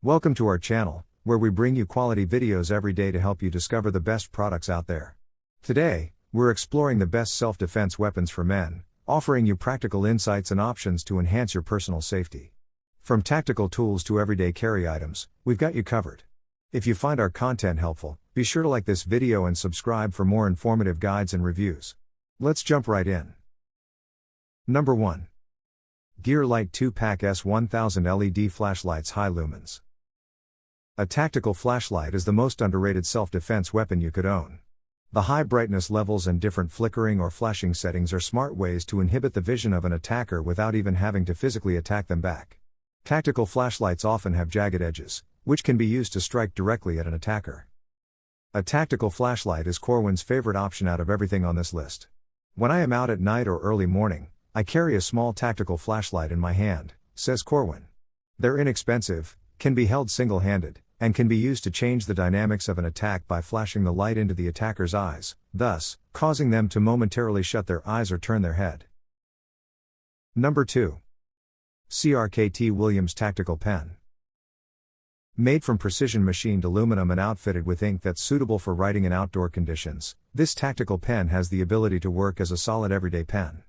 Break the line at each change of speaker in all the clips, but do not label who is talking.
Welcome to our channel, where we bring you quality videos every day to help you discover the best products out there. Today, we're exploring the best self-defense weapons for men, offering you practical insights and options to enhance your personal safety. From tactical tools to everyday carry items, we've got you covered. If you find our content helpful, be sure to like this video and subscribe for more informative guides and reviews. Let's jump right in. Number 1. Gear Light 2-Pack S1000 LED Flashlights High Lumens. A tactical flashlight is the most underrated self-defense weapon you could own. The high brightness levels and different flickering or flashing settings are smart ways to inhibit the vision of an attacker without even having to physically attack them back. Tactical flashlights often have jagged edges, which can be used to strike directly at an attacker. A tactical flashlight is Corwin's favorite option out of everything on this list. When I am out at night or early morning, I carry a small tactical flashlight in my hand, says Corwin. They're inexpensive, can be held single-handed, and can be used to change the dynamics of an attack by flashing the light into the attacker's eyes, thus, causing them to momentarily shut their eyes or turn their head. Number 2. CRKT Williams Tactical Pen. Made from precision machined aluminum and outfitted with ink that's suitable for writing in outdoor conditions, this tactical pen has the ability to work as a solid everyday pen.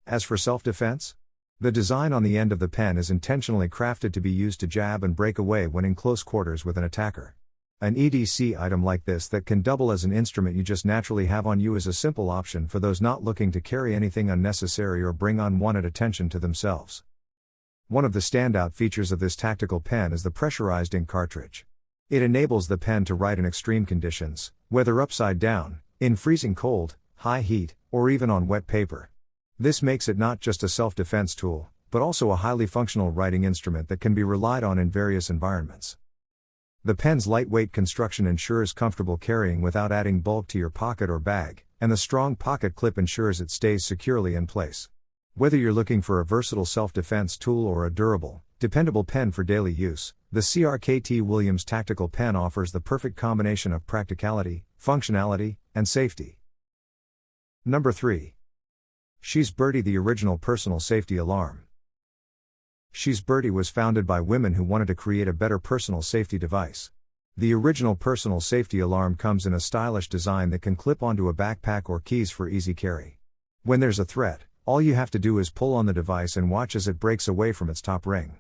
As for self-defense, the design on the end of the pen is intentionally crafted to be used to jab and break away when in close quarters with an attacker. An EDC item like this that can double as an instrument you just naturally have on you is a simple option for those not looking to carry anything unnecessary or bring unwanted attention to themselves. One of the standout features of this tactical pen is the pressurized ink cartridge. It enables the pen to write in extreme conditions, whether upside down, in freezing cold, high heat, or even on wet paper. This makes it not just a self-defense tool, but also a highly functional writing instrument that can be relied on in various environments. The pen's lightweight construction ensures comfortable carrying without adding bulk to your pocket or bag, and the strong pocket clip ensures it stays securely in place. Whether you're looking for a versatile self-defense tool or a durable, dependable pen for daily use, the CRKT Williams Tactical Pen offers the perfect combination of practicality, functionality, and safety. Number 3. She's Birdie, the original personal safety alarm. She's Birdie was founded by women who wanted to create a better personal safety device. The original personal safety alarm comes in a stylish design that can clip onto a backpack or keys for easy carry. When there's a threat, all you have to do is pull on the device and watch as it breaks away from its top ring.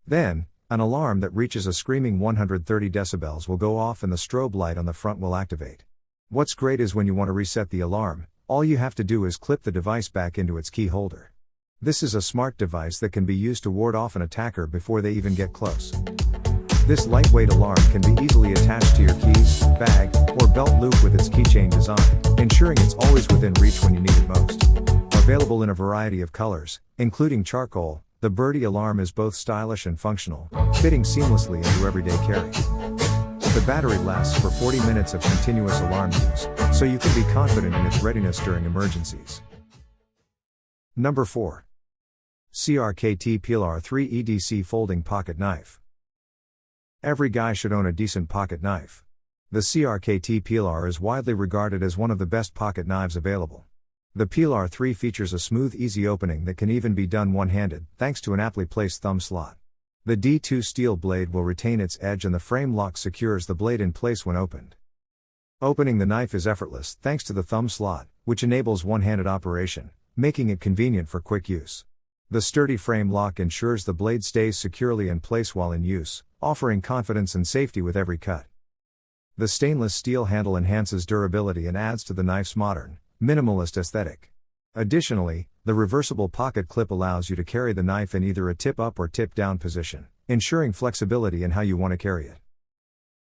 Then, an alarm that reaches a screaming 130 decibels will go off and the strobe light on the front will activate. What's great is when you want to reset the alarm, all you have to do is clip the device back into its key holder. This is a smart device that can be used to ward off an attacker before they even get close. This lightweight alarm can be easily attached to your keys, bag, or belt loop with its keychain design, ensuring it's always within reach when you need it most. Available in a variety of colors, including charcoal, the Birdie alarm is both stylish and functional, fitting seamlessly into everyday carry. The battery lasts for 40 minutes of continuous alarm use, so you can be confident in its readiness during emergencies. Number 4. CRKT Pilar 3 EDC Folding Pocket Knife. Every guy should own a decent pocket knife. The CRKT Pilar is widely regarded as one of the best pocket knives available. The Pilar 3 features a smooth, easy opening that can even be done one-handed, thanks to an aptly placed thumb slot. The D2 steel blade will retain its edge and the frame lock secures the blade in place when opened. Opening the knife is effortless thanks to the thumb slot, which enables one-handed operation, making it convenient for quick use. The sturdy frame lock ensures the blade stays securely in place while in use, offering confidence and safety with every cut. The stainless steel handle enhances durability and adds to the knife's modern, minimalist aesthetic. Additionally, the reversible pocket clip allows you to carry the knife in either a tip-up or tip-down position, ensuring flexibility in how you want to carry it.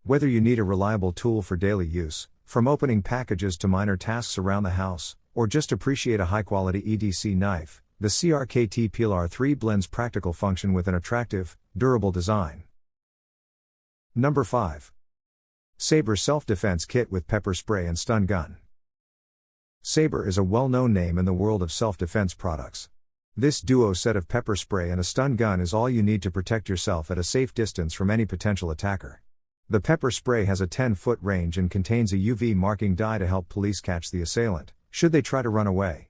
Whether you need a reliable tool for daily use, from opening packages to minor tasks around the house, or just appreciate a high-quality EDC knife, the CRKT Pilar 3 blends practical function with an attractive, durable design. Number 5. Saber SelfDefense Kit with Pepper Spray and Stun Gun. Sabre is a well-known name in the world of self-defense products. This duo set of pepper spray and a stun gun is all you need to protect yourself at a safe distance from any potential attacker. The pepper spray has a 10-foot range and contains a UV marking dye to help police catch the assailant, should they try to run away.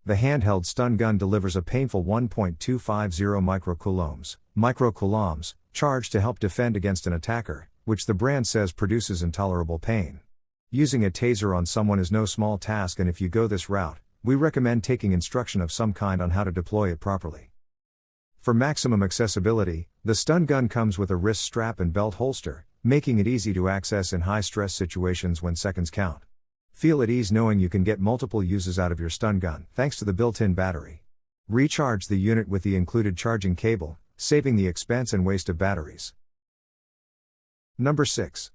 The handheld stun gun delivers a painful 1.250 microcoulombs, charge to help defend against an attacker, which the brand says produces intolerable pain. Using a taser on someone is no small task, and if you go this route, we recommend taking instruction of some kind on how to deploy it properly. For maximum accessibility, the stun gun comes with a wrist strap and belt holster, making it easy to access in high-stress situations when seconds count. Feel at ease knowing you can get multiple uses out of your stun gun, thanks to the built-in battery. Recharge the unit with the included charging cable, saving the expense and waste of batteries. Number 6.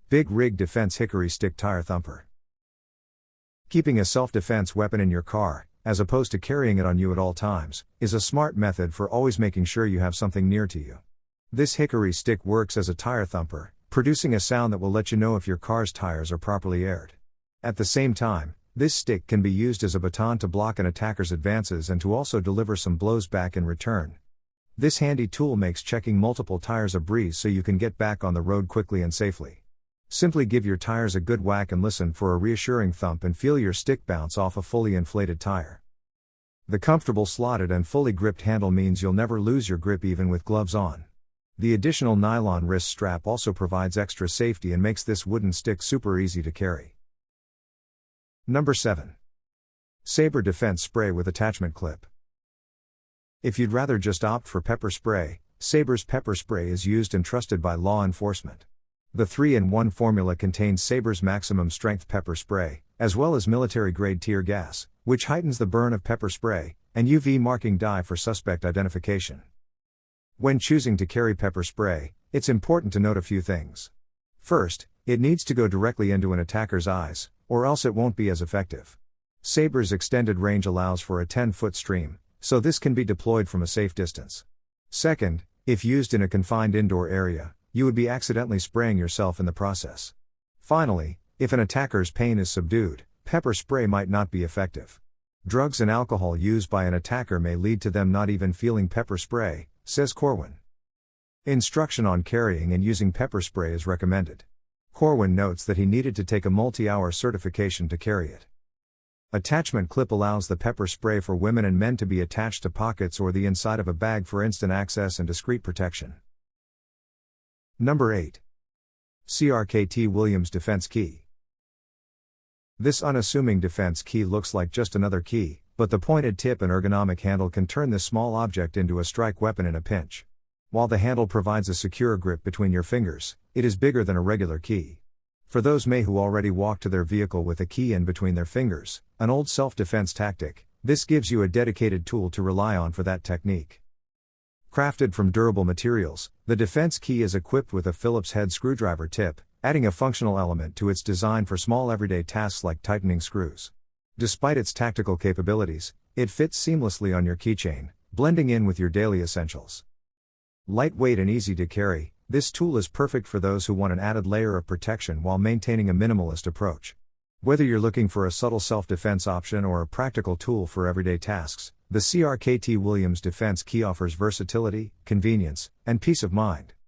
Big Rig Defense Hickory Stick Tire Thumper. Keeping a self-defense weapon in your car, as opposed to carrying it on you at all times, is a smart method for always making sure you have something near to you. This hickory stick works as a tire thumper, producing a sound that will let you know if your car's tires are properly aired. At the same time, this stick can be used as a baton to block an attacker's advances and to also deliver some blows back in return. This handy tool makes checking multiple tires a breeze so you can get back on the road quickly and safely. Simply give your tires a good whack and listen for a reassuring thump and feel your stick bounce off a fully inflated tire. The comfortable slotted and fully gripped handle means you'll never lose your grip even with gloves on. The additional nylon wrist strap also provides extra safety and makes this wooden stick super easy to carry. Number 7. Sabre Defense Spray with Attachment Clip. If you'd rather just opt for pepper spray, Sabre's pepper spray is used and trusted by law enforcement. The 3-in-1 formula contains Sabre's maximum strength pepper spray, as well as military-grade tear gas, which heightens the burn of pepper spray, and UV marking dye for suspect identification. When choosing to carry pepper spray, it's important to note a few things. First, it needs to go directly into an attacker's eyes, or else it won't be as effective. Sabre's extended range allows for a 10-foot stream, so this can be deployed from a safe distance. Second, if used in a confined indoor area, you would be accidentally spraying yourself in the process. Finally, if an attacker's pain is subdued, pepper spray might not be effective. Drugs and alcohol used by an attacker may lead to them not even feeling pepper spray, says Corwin. Instruction on carrying and using pepper spray is recommended. Corwin notes that he needed to take a multi-hour certification to carry it. Attachment clip allows the pepper spray for women and men to be attached to pockets or the inside of a bag for instant access and discreet protection. Number 8. CRKT Williams Defense Key. This unassuming defense key looks like just another key, but the pointed tip and ergonomic handle can turn this small object into a strike weapon in a pinch. While the handle provides a secure grip between your fingers, it is bigger than a regular key. For those who already walk to their vehicle with a key in between their fingers, an old self-defense tactic, this gives you a dedicated tool to rely on for that technique. Crafted from durable materials, the defense key is equipped with a Phillips head screwdriver tip, adding a functional element to its design for small everyday tasks like tightening screws. Despite its tactical capabilities, it fits seamlessly on your keychain, blending in with your daily essentials. Lightweight and easy to carry, this tool is perfect for those who want an added layer of protection while maintaining a minimalist approach. Whether you're looking for a subtle self-defense option or a practical tool for everyday tasks, the CRKT Williams Defense Key offers versatility, convenience, and peace of mind.